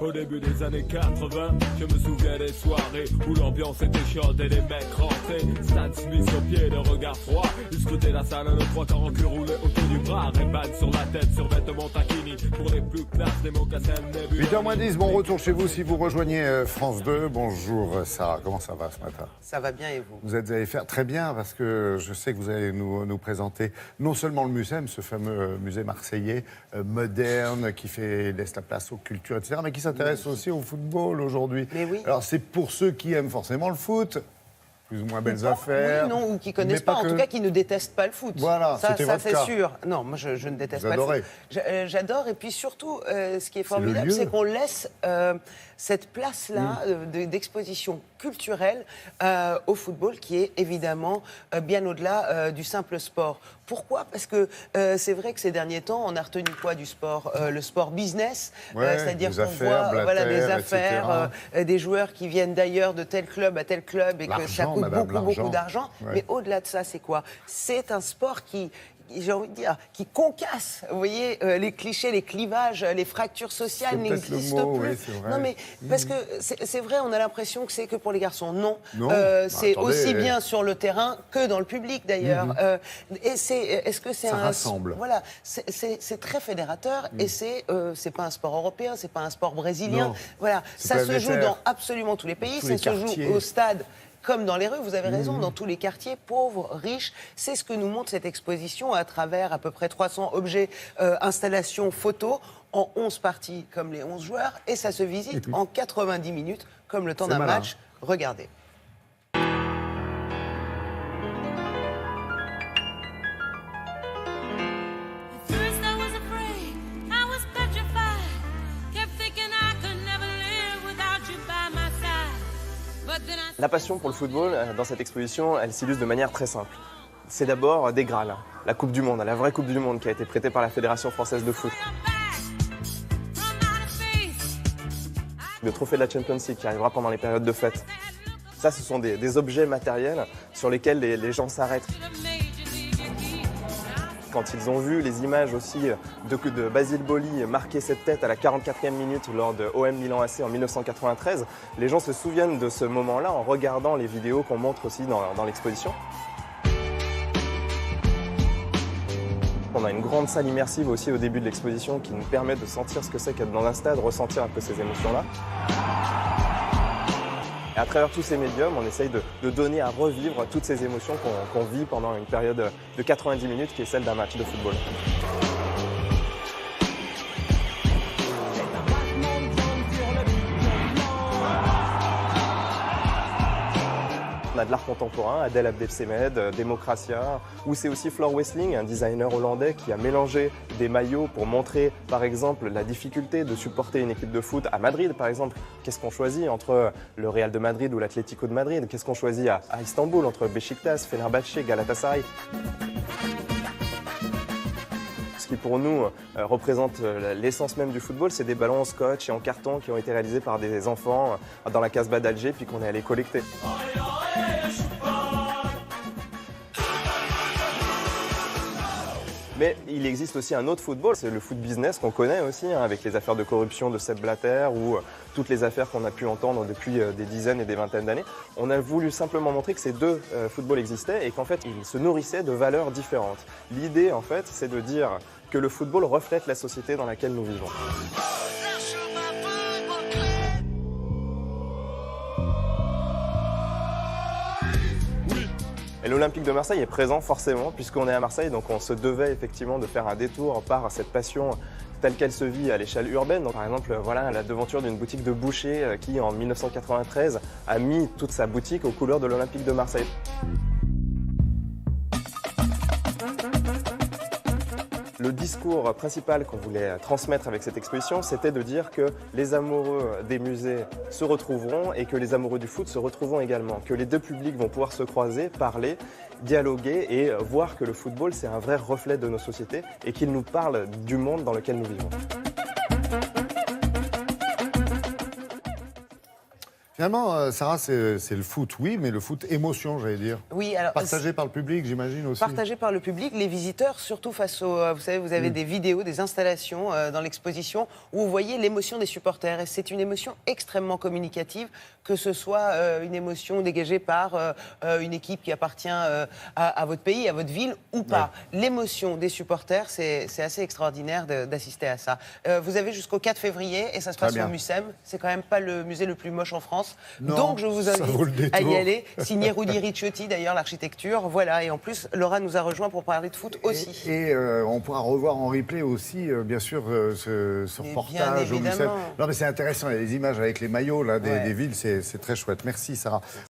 Au début des années 80, je me souviens des soirées où l'ambiance était chaude et les mecs rentraient. Stan Smith au pied, le regard froid. Ils scrutaient la salle, nos trois quarts en cul roulés autour du bras. Ray-Ban sur la tête, sur vêtements taquini. Pour les plus classes, des mocassins, des 8h10, bon retour chez vous si vous rejoignez France 2. Bonjour Sarah, comment ça va ce matin? Ça va bien et vous? Vous allez faire très bien parce que je sais que vous allez nous présenter non seulement le Mucem, ce fameux musée marseillais moderne qui laisse la place aux cultures, etc., mais qui s'intéresse aussi au football aujourd'hui. Mais oui. Alors c'est pour ceux qui aiment forcément le foot, plus ou moins belles affaires. Oui, non, ou qui ne connaissent mais pas, en tout cas qui ne détestent pas le foot. Voilà, ça c'était votre c'est cas. sûr. Non, moi je ne déteste Vous pas adorez. le foot. J'adore, et puis surtout, ce qui est le formidable, lieu. c'est qu'on laisse cette place-là d'exposition culturelle au football, qui est évidemment bien au-delà du simple sport. Pourquoi? Parce que c'est vrai que ces derniers temps, on a retenu quoi du sport? Le sport business, Ouais, c'est-à-dire des qu'on affaires, voit Blatter, des affaires, etc. Des joueurs qui viennent d'ailleurs de tel club à tel club et que ça L'argent, coûte madame, beaucoup l'argent. d'argent. Ouais. Mais au-delà de ça, c'est quoi? C'est un sport qui, j'ai envie de dire, qui concasse, vous voyez, les clichés, les clivages, les fractures sociales C'est peut-être le n'existent mot, plus. oui, c'est vrai. Non, mais parce que c'est vrai, on a l'impression que c'est que pour les garçons. Non, Non. c'est Attendez. aussi bien sur le terrain que dans le public d'ailleurs. Et est-ce que c'est Ça un rassemble. Voilà, c'est très fédérateur et c'est pas un sport européen, c'est pas un sport brésilien. Non. Voilà, C'est ça se joue planétaire. dans absolument tous les pays, Tous ça les se joue quartiers. au stade. Comme dans les rues, vous avez raison, dans tous les quartiers, pauvres, riches. C'est ce que nous montre cette exposition à travers à peu près 300 objets, installations, photos, en 11 parties comme les 11 joueurs. Et ça se visite en 90 minutes, comme le temps C'est d'un malin. match. Regardez. First I was afraid, I was petrified. Kept thinking I could never live without you by my side. But then I La passion pour le football, dans cette exposition, elle s'illustre de manière très simple. C'est d'abord des Graals, la Coupe du Monde, la vraie Coupe du Monde qui a été prêtée par la Fédération française de foot. back from outer space. Le trophée de la Champions League qui arrivera pendant les périodes de fête. Ça, ce sont des objets matériels sur lesquels les gens s'arrêtent. Quand ils ont vu les images aussi de Basile Boli marquer cette tête à la 44e minute lors de OM Milan AC en 1993, les gens se souviennent de ce moment-là en regardant les vidéos qu'on montre aussi dans l'exposition. On a une grande salle immersive aussi au début de l'exposition qui nous permet de sentir ce que c'est qu'être dans un stade, ressentir un peu ces émotions-là. Et à travers tous ces médiums, on essaye de donner à revivre toutes ces émotions qu'on vit pendant une période de 90 minutes qui est celle d'un match de football. On a de l'art contemporain, Adel Abdessemed, Democratia, ou c'est aussi Floor Wessling, un designer hollandais qui a mélangé des maillots pour montrer par exemple la difficulté de supporter une équipe de foot à Madrid par exemple. Qu'est-ce qu'on choisit entre le Real de Madrid ou l'Atlético de Madrid? Qu'est-ce qu'on choisit à Istanbul entre Beşiktaş, Fenerbahçe, Galatasaray? Ce qui pour nous représente l'essence même du football, c'est des ballons en scotch et en carton qui ont été réalisés par des enfants dans la Casbah d'Alger puis qu'on est allé collecter. Mais il existe aussi un autre football, c'est le foot business qu'on connaît aussi, avec les affaires de corruption de Sepp Blatter ou toutes les affaires qu'on a pu entendre depuis des dizaines et des vingtaines d'années. On a voulu simplement montrer que ces deux footballs existaient et qu'en fait, ils se nourrissaient de valeurs différentes. L'idée, en fait, c'est de dire que le football reflète la société dans laquelle nous vivons. Et l'Olympique de Marseille est présent forcément puisqu'on est à Marseille, donc on se devait effectivement de faire un détour par cette passion telle qu'elle se vit à l'échelle urbaine. Donc, par exemple, voilà la devanture d'une boutique de boucher qui, en 1993, a mis toute sa boutique aux couleurs de l'Olympique de Marseille. Le discours principal qu'on voulait transmettre avec cette exposition, c'était de dire que les amoureux des musées se retrouveront et que les amoureux du foot se retrouveront également. Que les deux publics vont pouvoir se croiser, parler, dialoguer et voir que le football, c'est un vrai reflet de nos sociétés et qu'il nous parle du monde dans lequel nous vivons. Finalement, Sarah, c'est le foot, oui, mais le foot émotion, j'allais dire. Oui, alors Partagé par le public, j'imagine aussi. partagé par le public, les visiteurs, surtout face au... Vous savez, vous avez des vidéos, des installations dans l'exposition où vous voyez l'émotion des supporters. Et c'est une émotion extrêmement communicative, que ce soit une émotion dégagée par une équipe qui appartient à votre pays, à votre ville ou pas. L'émotion des supporters, c'est assez extraordinaire d'assister à ça. Vous avez jusqu'au 4 février et ça se passe au MUSEM. C'est quand même pas le musée le plus moche en France. Non, Donc je vous ça vaut le invite à y détour. aller. Signé Rudy Ricciotti, d'ailleurs, l'architecture. Voilà, et en plus, Laura nous a rejoint pour parler de foot aussi. Et on pourra revoir en replay aussi, bien sûr, ce Mais reportage bien au Mucem. évidemment. Non, mais c'est intéressant, il y a les images avec les maillots là, des villes, c'est très chouette. Merci, Sarah.